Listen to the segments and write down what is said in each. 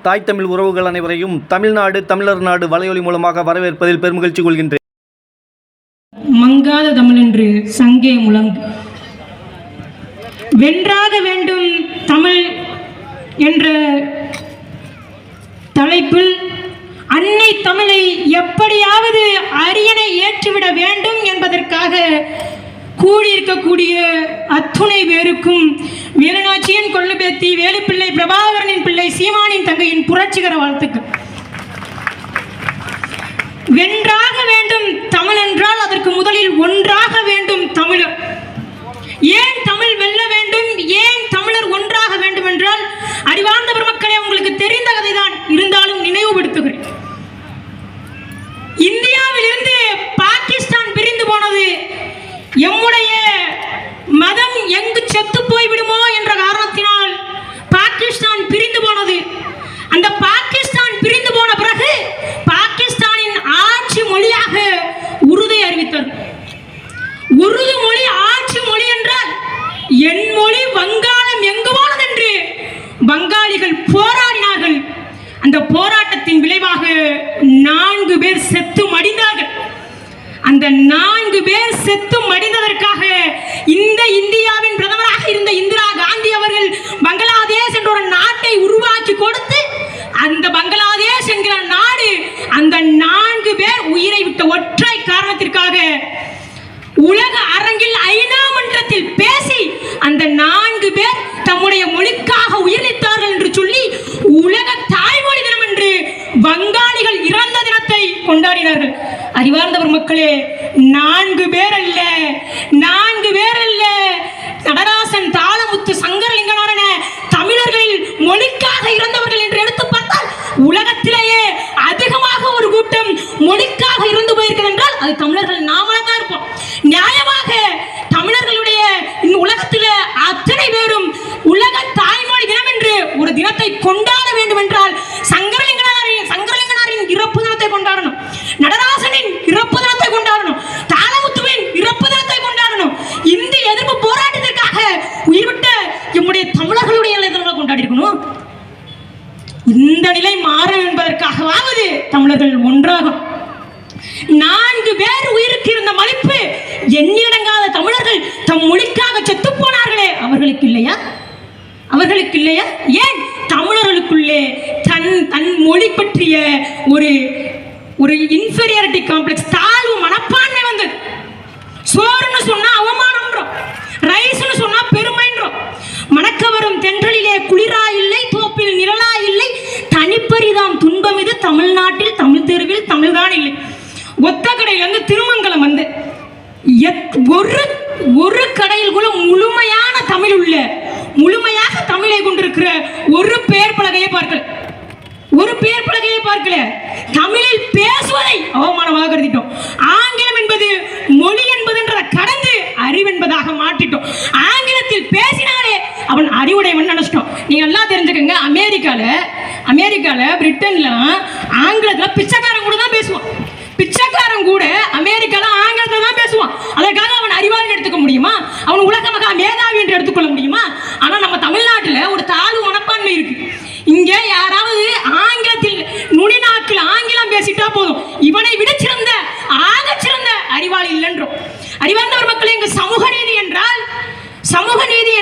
தாய் தமிழ் உறவுகள் அனைவரையும் தமிழ்நாடு தமிழர் நாடு வலையொலி மூலமாக வரவேற்பதில் பெருமகிழ்ச்சி கொள்கின்றேன். மங்காத தமிழென்று சங்கே முழங்கு, வென்றாக வேண்டும் தமிழ் என்ற தலைப்பில் அன்னை தமிழை எப்படியாவது அரியணை ஏற்றிவிட வேண்டும் என்பதற்காக கூடியிருக்கக்கூடிய அத்துணை பேருக்கும் வேலுநாச்சியின் கொள்ளுபேத்தி வேலுப்பிள்ளை பிரபாகரனின் பிள்ளை சீமானின் தங்கையின் புரட்சிகர வாழ்த்துக்கள். வென்றாக வேண்டும் தமிழ் என்றால் அதற்கு முதலில் ஒன்றாக வேண்டும் தமிழர். ஏன் தமிழ் வெல்ல வேண்டும், ஏன் தமிழர் ஒன்றாக வேண்டும் என்றால் அறிவார்ந்த பெருமக்களே, உங்களுக்கு தெரிந்த கதைதான், இருந்தாலும் நினைவுபடுத்துகிறேன். இந்தியாவில் இருந்து பாகிஸ்தான் பிரிந்து போனது எம்முடைய மதம் எங்கு செத்து போய்விடுமோ என்ற காரணத்தினால் பாகிஸ்தான் பிரிந்து போனது. அந்த பாகிஸ்தான் பிரிந்து போன பிறகு பாகிஸ்தானின் ஆட்சி மொழியாக உருதை அறிவித்தார். உருது மொழி ஆட்சி மொழி என்றால் என் மொழி வங்காளம் எங்கு போனது என்று வங்காளிகள் போராடினார்கள். அந்த போராட்டத்தின் விளைவாக 4 பேர் செத்து மடிந்தார்கள். அந்த 4 பேர் செத்து மடிந்ததற்காக இந்த இந்தியாவின் பிரதமராக இருந்த இந்திரா காந்தி அவர்கள் பங்களாதேஷ் என்ற ஒரு நாட்டை உருவாக்கி கொடுத்து, அந்த பங்களாதேஷ் என்கிற நாடு அந்த 4 பேர் உயிரை விட்ட ஒற்றை காரணத்திற்காக உலக அரங்கில் ஐநா மன்றத்தில் பேசி அந்த 4 பேர் தம்முடைய மொழிக்காக உயிர் நீத்தார்கள் என்று சொல்லி உலக தாய்மொழி தினம் என்று வங்காளிகள் இறந்த தினத்தை கொண்டாடினார்கள். அறிவார்ந்தவர் மக்களே, 4 பேர் அல்ல, 4 பேர் அல்ல, நடராசன், தாளமுத்து, சங்கரலிங்கனாரன தமிழர்களில் மொழிக்காக இறந்தவர்கள் என்று எடுத்து பார்த்தால் உலகத்திலேயே அதிகமாக ஒரு கூட்டம் மொழிக்காக இறந்து போயிருக்கிறது என்றால் அது தமிழர்கள் நாமளே தான் இருப்போம். நியாயமாக தமிழர்களுடைய இந்த உலகத்தில் அத்தனை பேரும் உலக தாய்மொழி தினம் என்று ஒரு தினத்தை கொண்டாட வேண்டும் என்றால் சங்கரலிங்கனாரின் இறப்பு தினத்தை கொண்டாடணும், நடராசனின் இறப்பு தினத்தை கொண்டாடணும், தாளமுத்துவின் இறப்பு தினத்தை கொண்டாடணும். இந்திய எதிர்ப்பு போராட்டத்திற்காக உயிர்விட்ட நம்முடைய தமிழர்களுடைய தினத்தை கொண்டாடி இருக்கணும். இந்த நிலை மாறும் என்பதற்காகவாவது தமிழர்கள் ஒன்றாகும். 4 பேர் உயிருக்கு இருந்த மதிப்பு எண்ணிலடங்காத தமிழர்கள் தம் மொழிக்காக செத்து போனார்களே, அவர்களுக்கு இல்லையா? அவர்களுக்கு இல்லையா? ஏன் தமிழர்களுக்குள்ளே தன் மொழி பற்றிய ஒரு இன்ஃபீரியாரிட்டி காம்ப்ளெக்ஸ், தாழ்வு மனப்பான்மை வந்தது. சோறுன்னு சொன்னா அவமானம்ன்றோம், ரைஸ்னு சொன்னா பெருமைன்றோம். மணக்கவரும் தென்றலிலே குளிரா இல்லை, தோப்பில் நிழலா இல்லை, தனிப்பரிதாம் துன்பம் இது தமிழ்நாட்டில், தமிழ் தெருவில் தமிழ்தான் இல்லை. ஒத்த கடையில் வந்து திருமங்கலம் வந்து ஒரு கடையில் கூட முழுமையான தமிழ் உள்ள, முழுமையாக தமிழை கொண்டிருக்கிற ஒரு பெயர் பலகையை பார்க்கல, ஒரு பெயர் பலகையை பார்க்கல. தமிழில் பேசுவதை அவமானமாக கருதிட்டோம். ஆங்கிலம் என்பது மொழி என்பதுன்றதை கடந்து அறிவென்பதாக மாற்றிட்டோம். ஆங்கிலத்தில் பேசினாலே அவன் அறிவுடையவன் நினைச்சிட்டோம். நீங்க எல்லாம் தெரிஞ்சுக்கங்க, அமெரிக்கால பிரிட்டன்ல ஆங்கிலத்தில் பிச்சைக்காரன் கூட தான் பேசுவான். பிச்சைக்காரன் கூட அமெரிக்கால ஆங்கிலத்தில் தான் பேசுவான். அதற்காக அவன் அறிவாளி எடுத்துக்க முடியுமா? அவன் உலக மகா மேதாவி என்று எடுத்துக்கொள்ள முடியுமா? ஆனா நம்ம தமிழ்நாட்டில் ஒரு தாழ்வு மனப்பான்மை இருக்கு. இங்க யாராவது ஆங்கிலத்தில் நுனிநாக்கில் ஆங்கிலம் பேசிட்டா போதும், இவனை விட சிறந்த ஆகச்சிறந்த அறிவாளி இல்லைன்றோம். அறிவார்ந்தவர் மக்களே, இங்கு சமூக நீதி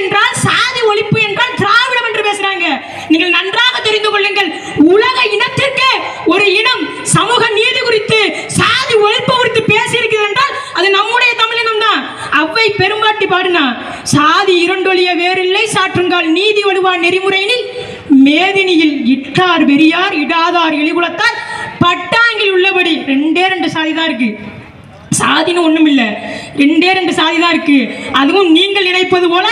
என்றால் சாதி ஒழிப்பு என்றால் திராவிடம் என்று பேசுறாங்க. நீங்கள் நன்றாக தெரிந்து கொள்ளுங்கள், உலக இனத்திற்கு ஒரு இனம் சமூக நீதி குறித்து சாதி ஒழிப்பு குறித்து பேசியிருக்கிறது என்றால் அது நம்முடைய தமிழினம் தான். அவ்வை பெரும்பாட்டி பாடினா, சாதி இரண்டொழிய வேறில்லை, சாற்றுங்கால் நீதி வடுவா நெறிமுறையினில் மேதினியில் இட்டார் வெறியார் இடாதார் இழிகுலத்தார் பட்டாங்கில் உள்ளபடி. 2 சாதி தான் இருக்கு, சாதின்னு ஒண்ணும் இல்ல, 2 சாதி தான் இருக்கு. அதுவும் நீங்கள் நினைப்பது போல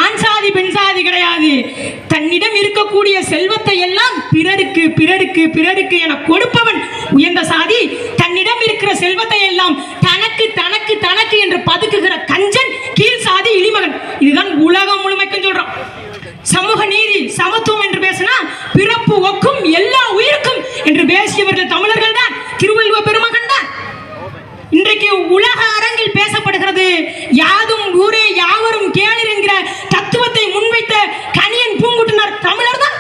ஆண் சாதி பெண் சாதி கிடையாது. தன்னிடம் இருக்கக்கூடிய செல்வத்தை எல்லாம் பிறருக்கு பிறருக்கு பிறருக்கு என கொடுப்பவன் உயர்ந்த சாதி. தன்னிடம் இருக்கிற செல்வத்தை எல்லாம் தனக்கு தனக்கு தனக்கு என்று பதுக்குகிற கஞ்சன் கீழ் சாதி இழிமகன். இதுதான் உலகம் முழுமைக்கும் சொல்றோம். சமூக நீதி சமத்துவம் என்று பேசினா பிறப்பு ஒக்கும் எல்லா உயிருக்கும் என்று பேசியவர்கள் தமிழர்கள் தான், திருவள்ளுவர் பெருமகன் தான். இன்றைக்கு உலக அரங்கில் பேசப்படுகிறது யாதும் ஊரே யாவரும் கேளீர் என்கிற தத்துவத்தை முன்வைத்த கணியன் பூங்குட்டனார் தமிழர் தான்.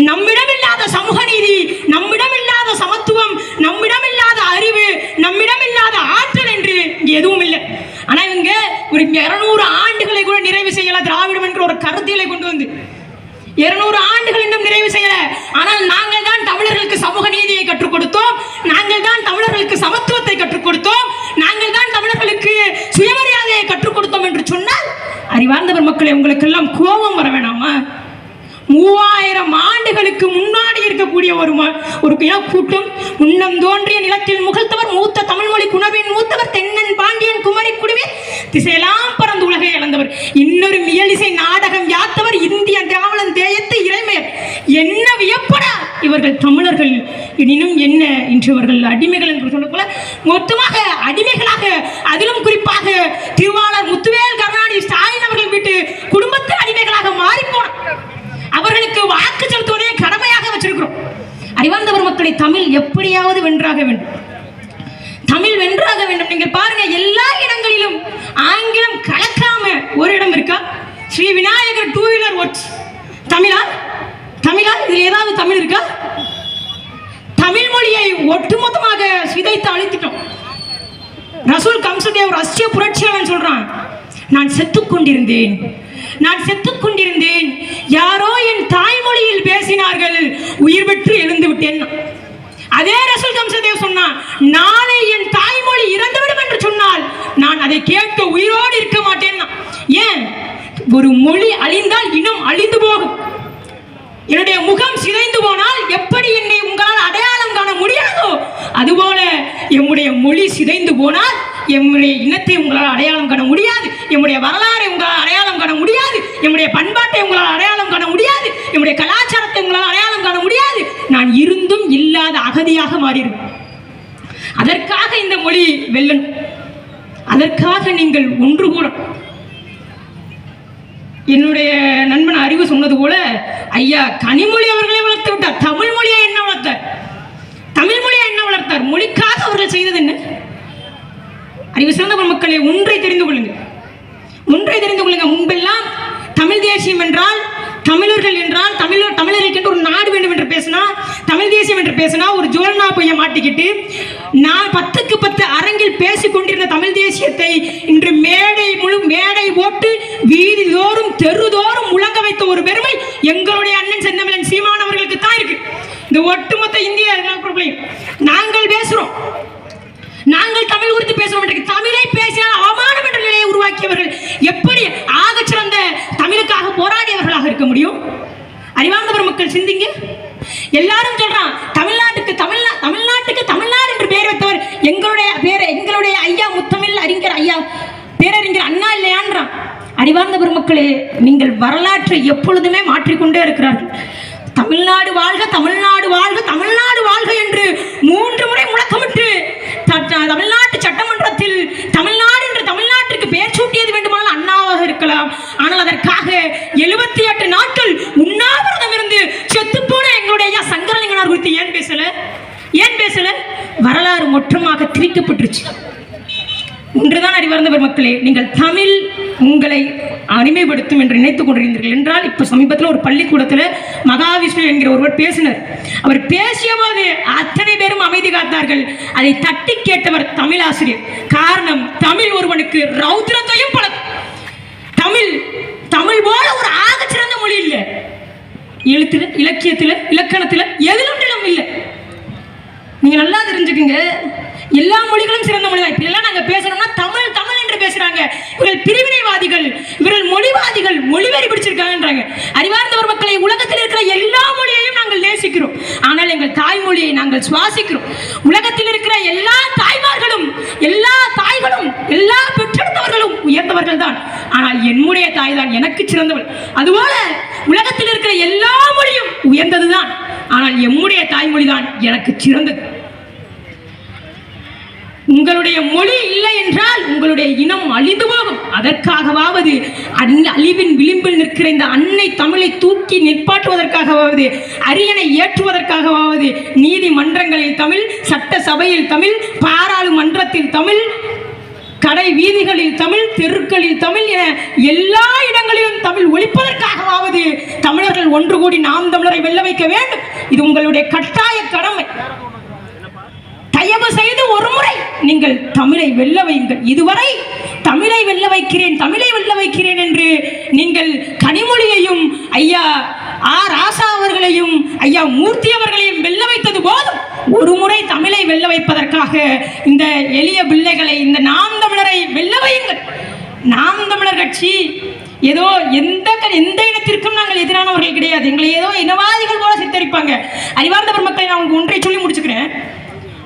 நம்மிடம் இல்லாத சமூக நீதி, நம்மிடம் இல்லாத சமத்துவம், நம்மிடம் இல்லாத அறிவு, நம்மிடம் இல்லாத ஆற்றல் என்று எதுவும் இல்லை. ஆனா இவங்க ஒரு 200 ஆண்டுகளை கூட நிறைவு செய்யல. திராவிடம் என்ற ஒரு கருத்தியலை கொண்டு வந்து 200 ஆண்டுகள் இன்னும் நிறைவு செய்யல. ஆனால் நாங்கள் தான் தமிழர்களுக்கு சமூக நீதியை கற்றுக் கொடுத்தோம், நாங்கள் தான் தமிழர்களுக்கு சமத்துவத்தை கற்றுக் கொடுத்தோம், நாங்கள் தான் தமிழர்களுக்கு சுயமரியாதையை கற்றுக் கொடுத்தோம் என்று சொன்னால், அறிவார்ந்தவர் மக்களே, உங்களுக்கெல்லாம் கோபம் வர வேணாமா? 3000 ஆண்டுகளுக்கு முன்னாடி இருக்கக்கூடிய ஒரு கூட்டம், முன்னம் தோன்றிய நிலத்தில் முகழ்த்தவர், மூத்த தமிழ்மொழி குணவின் மூத்தவர், தென்னன் பாண்டியன் குமரி குடிவே திசையெல்லாம் பறந்து உலகை இழந்தவர், இன்னொரு மியலிசை நாடகம் யாத்தவர், இந்திய திராவிடன் தேயத்து இறைமையர். என்ன வியப்படா இவர்கள் தமிழர்கள், எனினும் என்ன இன்று இவர்கள் அடிமைகள் என்று சொல்ல போல மொத்தமாக அடிமைகளாக, அதிலும் குறிப்பாக திருவாளர் முத்துவேல் கருணாநிதி ஸ்டாலின் அவர்கள் வீட்டு குடும்பத்து அடிமைகளாக மாறிப்போன அவர்களுக்கு வாக்கு செலுத்துவதே கடமையாக வச்சிருக்கிறோம். அறிவார்ந்தவர் மக்களை, தமிழ் எப்படியாவது வென்றாக வேண்டும், தமிழ் வென்றாக வேண்டும். நீங்கள் பாருங்க, எல்லா இடங்களிலும் ஆங்கிலம் கலக்காம ஒரு இடம் இருக்கா? ஸ்ரீ விநாயகர் 2 வீலர் ஒர்க்ஸ் தமிழா? இதுல ஏதாவது தமிழ் இருக்கா? தமிழ் மொழியை ஒட்டுமொத்தமாக சிதைத்து அழித்துட்டோம். ரசூல் கம்சதேவ் ரஷ்ய புரட்சியாளன் சொல்றான், நான் செத்துக் கொண்டிருந்தேன், யாரோ என் தாய்மொழியில் பேசினார்கள், உயிர் பெற்று எழுந்து விட்டேன். அதே ரசூல் கம்சதேவ் சொன்னான், நாளை என் தாய்மொழி இறந்துவிடும் என்று சொன்னால் நான் அதை கேட்க உயிரோடு இருக்க மாட்டேன். ஏன்? ஒரு மொழி அழிந்தால் இனம் அழிந்து போகும். என்னுடைய முகம் சிதைந்து போனால் எப்படி என்னை உங்களால் அடையாளம் காண முடியாதோ, அதுபோல எம்முடைய மொழி சிதைந்து போனால் எம்முடைய இனத்தை உங்களால் அடையாளம் காண முடியாது, எம்முடைய வரலாறை உங்களால் அடையாளம் காண முடியாது, எம்முடைய பண்பாட்டை உங்களால் அடையாளம் காண முடியாது, எம்முடைய கலாச்சாரத்தை உங்களால் அடையாளம் காண முடியாது. நான் இருந்தும் இல்லாத அகதியாக மாறியிருக்கும். அதற்காக இந்த மொழி வெல்லணும், அதற்காக நீங்கள் ஒன்று கூட. என்னுடைய நண்பன் அறிவு சொன்னது போல, ஐயா கனிமொழி அவர்களை வளர்த்து விட்டார், தமிழ் மொழியை என்ன வளர்த்தார்? மொழிக்காக அவர்கள் செய்தது என்ன? அறிவு சிறந்த மக்களை, ஒன்றை தெரிந்து கொள்ளுங்கள். முன்பெல்லாம் தமிழ் தேசியம் என்றால், தமிழர்கள் என்றால், தமிழருக்கு என்று ஒரு நாடு வேண்டும் என்று பேசினா, தமிழ் தேசியம் என்று பேசினா ஒரு ஜோல்னா பையன் மாட்டிக்கிட்டு நான் 10க்கு 10 அரங்கில் பேசிக் கொண்டிருந்த தமிழ் தேசியத்தை இன்று மேடை போட்டு வீதி தோறும் தெருதோறும் முழங்க வைத்த ஒரு பெருமை எங்களுடைய அண்ணன் செந்தமிழன் சீமான் அவர்களுக்கு தான் இருக்கு. இந்த ஒட்டுமொத்த இந்திய நாங்கள் பேசுறோம், நாங்கள் தமிழ் குறித்து பேசுறோம். தமிழை பேசினால் அவமானம் என்ற நிலையை உருவாக்கியவர்கள் எப்படி ஆகச்சிறந்த தமிழுக்காக போராடியவர்களாக இருக்க முடியும்? அறிவார்ந்தவர் மக்கள் சிந்திங்க. எல்லாரும் சொல்றான், தமிழ்நாட்டுக்கு தமிழ்நாடு என்று பெயர் வைத்தவர் எங்களுடைய ஐயா முத்தமிழ் அறிஞர், ஐயா பேரறிஞர் அண்ணா இல்லையான்றான். அறிவார்ந்தவர் மக்களே, நீங்கள் வரலாற்றை எப்பொழுதுமே மாற்றிக்கொண்டே இருக்கிறார்கள். தமிழ்நாடு வாழ்க, தமிழ்நாடு வாழ்க, தமிழ்நாடு வாழ்க என்று 3 முறை முழக்கமிட்டு தமிழ்நாட்டு சட்டமன்றத்தில் தமிழ்நாடு என்று தமிழ்நாட்டிற்கு பெயர் சூட்டியது வேண்டுமானால் அண்ணாவாக இருக்கலாம். ஆனால் அதற்காக 78 நாட்கள் உண்ணாவிரதம் இருந்து செத்துப்போன எங்களுடைய ஐயா சங்கரலிங்கனார் குறித்து ஏன் பேசல? வரலாறு மொற்றமாக திரிக்கப்பட்டுருச்சு. ஒன்றுதான் அறிவார்ந்தவர் மக்களே, நீங்கள் தமிழ் உங்களை அடிமைப்படுத்தும் என்று நினைத்துக் கொண்டிருந்தீர்கள் என்றால், இப்ப சமீபத்தில் ஒரு பள்ளிக்கூடத்தில் மகாவிஷ்ணு என்கிற ஒருவர் பேசினார். அவர் பேசிய போது அத்தனை பேரும் அமைதி காத்தார்கள். அதை தட்டி கேட்டவர் தமிழ் ஆசிரியர். காரணம், தமிழ் ஒருவனுக்கு ரௌத்ரத்தையும் தமிழ் போல ஒரு ஆக சிறந்த மொழி இல்லை. எழுத்துல, இலக்கியத்துல, இலக்கணத்துல எதிலும் இல்லை. நீங்க நல்லா தெரிஞ்சுக்குங்க, எல்லா மொழிகளும் சிறந்த மொழி தான். இப்ப எல்லாம் நாங்க பேசுறோம்னா தமிழ் என்று பேசுறாங்க. இவர்கள் பிரிவினைவாதிகள், இவர்கள் மொழிவாதிகள், மொழிவெறி பிடிச்சிருக்காங்கன்றாங்க. அறிவார்ந்தவர் மக்களை, உலகத்தில் இருக்கிற எல்லா மொழியையும் நாங்கள் நேசிக்கிறோம், ஆனால் எங்கள் தாய்மொழியை நாங்கள் சுவாசிக்கிறோம். உலகத்தில் இருக்கிற எல்லா தாய்மார்களும், எல்லா தாய்களும், எல்லா பெற்றெடுத்தவர்களும் உயர்ந்தவர்கள் தான், ஆனால் என்னுடைய தாய் தான் எனக்கு சிறந்தவள். அதுபோல உலகத்தில் இருக்கிற எல்லா மொழியும் உயர்ந்ததுதான், ஆனால் எம்முடைய தாய்மொழி தான் எனக்கு சிறந்தது. உங்களுடைய மொழி இல்லை என்றால் உங்களுடைய இனம் அழிந்து போகும். அதற்காகவாவது அழிவின் விளிம்பில் நிற்கிற இந்த அன்னை தமிழை தூக்கி நிற்பாட்டுவதற்காகவாவது, அரியணை ஏற்றுவதற்காகவாவது நீதிமன்றங்களில் தமிழ், சட்ட சபையில் தமிழ், பாராளுமன்றத்தில் தமிழ், கடை வீதிகளில் தமிழ், தெருக்களில் தமிழ் என எல்லா இடங்களிலும் தமிழ் ஒலிப்பதற்காகவாவது தமிழர்கள் ஒன்று கூடி நாம் தமிழரை வெல்ல வைக்க வேண்டும். இது உங்களுடைய கட்டாய கடமை. தயவு செய்து ஒரு முறை நீங்கள் தமிழை வெல்ல வையுங்கள். இதுவரை தமிழை வெல்ல வைக்கிறேன், தமிழை வெல்ல வைக்கிறேன் என்று நீங்கள் கனிமொழியையும் ஐயா ராசா அவர்களையும் ஐயா மூர்த்தி அவர்களையும் வெல்ல வைத்தது போதும். ஒரு முறை தமிழை வெல்ல வைப்பதற்காக இந்த எளிய பிள்ளைகளை, இந்த நாம் தமிழரை வெல்ல வையுங்கள். நாம் தமிழர் கட்சி ஏதோ எந்த இனத்திற்கும் நாங்கள் எதிரானவர்கள் கிடையாது. எங்களை ஏதோ இனவாதிகள் போல சித்தரிப்பாங்க. அறிவார்ந்த பெருமக்களை நான் உங்களுக்கு ஒன்றை சொல்லி முடிச்சுக்கிறேன்.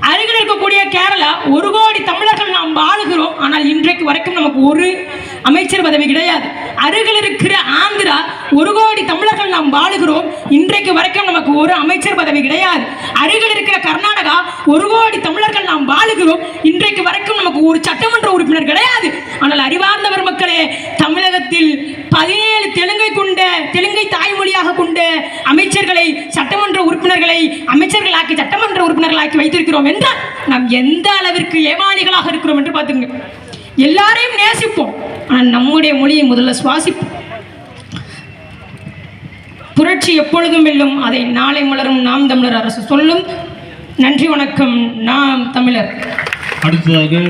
அருகில் இருக்கக்கூடிய கேரளா 1 கோடி தமிழர்கள் நாம் வாழுகிறோம். ஆனால் இன்றைக்கு வரைக்கும் நமக்கு ஒரு அமைச்சர் பதவி கிடையாது. அருகில் இருக்கிற ஆந்திரா 1 கோடி தமிழர்கள் நாம் வாழுகிறோம். இன்றைக்கு வரைக்கும் நமக்கு ஒரு அமைச்சர் பதவி கிடையாது. அருகில் இருக்கிற கர்நாடகா 1 கோடி தமிழர்கள் நாம் வாழுகிறோம். இன்றைக்கு வரைக்கும் நமக்கு ஒரு சட்டமன்ற உறுப்பினர் கிடையாது. ஆனால் அறிவார்ந்தவர் மக்களே, தமிழகத்தில் 17 தெலுங்கை தாய்மொழியாக கொண்ட அமைச்சர்களை, சட்டமன்ற உறுப்பினர்களை அமைச்சர்களாக்கி சட்டமன்ற உறுப்பினர்களாக்கி வைத்திருக்கிறோம் என்றால் நாம் எந்த அளவிற்கு ஏமாளிகளாக இருக்கிறோம் என்று பார்த்துங்க. எல்லாரையும் நேசிப்போம், ஆனால் நம்முடைய மொழியை முதல்ல சுவாசிப்போம். புரட்சி எப்பொழுதும் வெல்லும், அதை நாளை மலரும் நாம் தமிழர் அரசு சொல்லும். நன்றி, வணக்கம். நாம் தமிழர். அடுத்ததாக